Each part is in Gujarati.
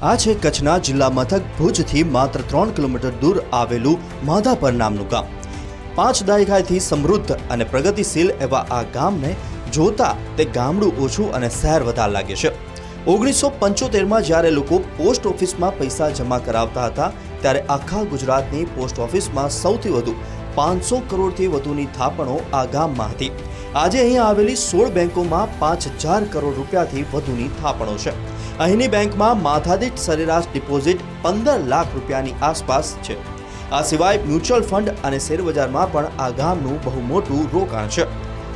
આ છે કચ્છના જિલ્લા મથક ભુજથી માત્ર 3 કિલોમીટર દૂર આવેલું માધાપર નામનું ગામ। 5 દાયકાથી સમૃદ્ધ અને પ્રગતિશીલ એવા આ ગામને જોતા તે ગામડું ઓછું અને શહેર વધારે લાગે છે। 1975માં જ્યારે લોકો પોસ્ટ ઓફિસમાં પૈસા જમા કરાવતા હતા ત્યારે આખા ગુજરાતની પોસ્ટ ઓફિસમાં સૌથી વધુ 500 કરોડથી વધુની થાપણો આ ગામમાં હતી। આજે અહીં આવેલી 16 બેંકોમાં 5000 કરોડ રૂપિયાથી વધુની થાપણો છે। અહીંની બેંકમાં માથાદીઠ સરેરાશ ડિપોઝિટ 15 લાખ રૂપિયાની આસપાસ છે। આ સિવાય મ્યુચ્યુઅલ ફંડ અને શેરબજારમાં પણ આ ગામનું બહુ મોટું રોકાણ છે।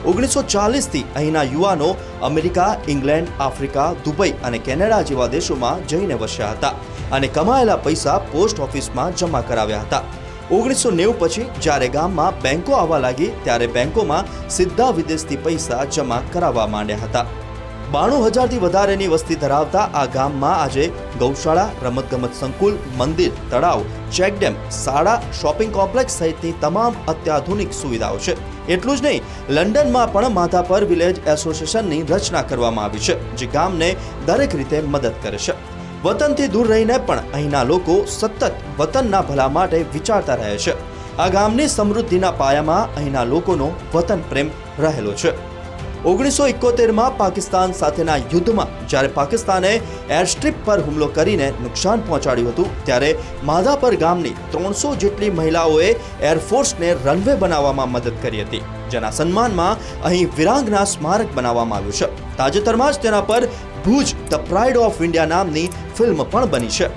1940થી અહીંના યુવાનો અમેરિકા, ઇંગ્લેન્ડ, આફ્રિકા, દુબઈ અને કેનેડા જેવા દેશોમાં જઈને વસ્યા હતા અને કમાયેલા પૈસા પોસ્ટ ઓફિસમાં જમા કરાવ્યા હતા। 1990 પછી જ્યારે ગામમાં બેંકો આવવા લાગી ત્યારે બેંકોમાં સીધા વિદેશથી પૈસા જમા કરાવવા માંડ્યા હતા। 92000થી વધારેની વસ્તી ધરાવતા આ ગામમાં આજે ગૌશાળા, રમતગમત સંકુલ, મંદિર, તળાવ, ચેકડેમ, શાળા, શોપિંગ કોમ્પ્લેક્સ સહિતની તમામ અત્યાધુનિક સુવિધાઓ છે। એટલું જ નહીં, લંડનમાં પણ માધાપર વિલેજ એસોસિએશનની રચના કરવામાં આવી છે, જે ગામને દરેક રીતે મદદ કરે છે। વતનથી દૂર રહીને પણ અહીંના લોકો સતત વતનના ભલા માટે વિચારતા રહે છે। આ ગામની સમૃદ્ધિના પાયામાં અહીંના લોકોનો વતન પ્રેમ રહેલો છે। 1971માં પાકિસ્તાન સાથેના યુદ્ધમાં જ્યારે પાકિસ્તાને એરસ્ટ્રીપ પર હુમલો કરીને નુકસાન પહોંચાડ્યું હતું ત્યારે માધાપર ગામની 300 જેટલી મહિલાઓએ એરફોર્સને રનવે બનાવવામાં મદદ કરી હતી, જેના સન્માનમાં અહીં વીરાંગના સ્મારક બનાવવામાં આવ્યું છે। તાજેતરમાં જ તેના પર Bhuj the pride of India નામની ફિલ્મ પણ બની છે।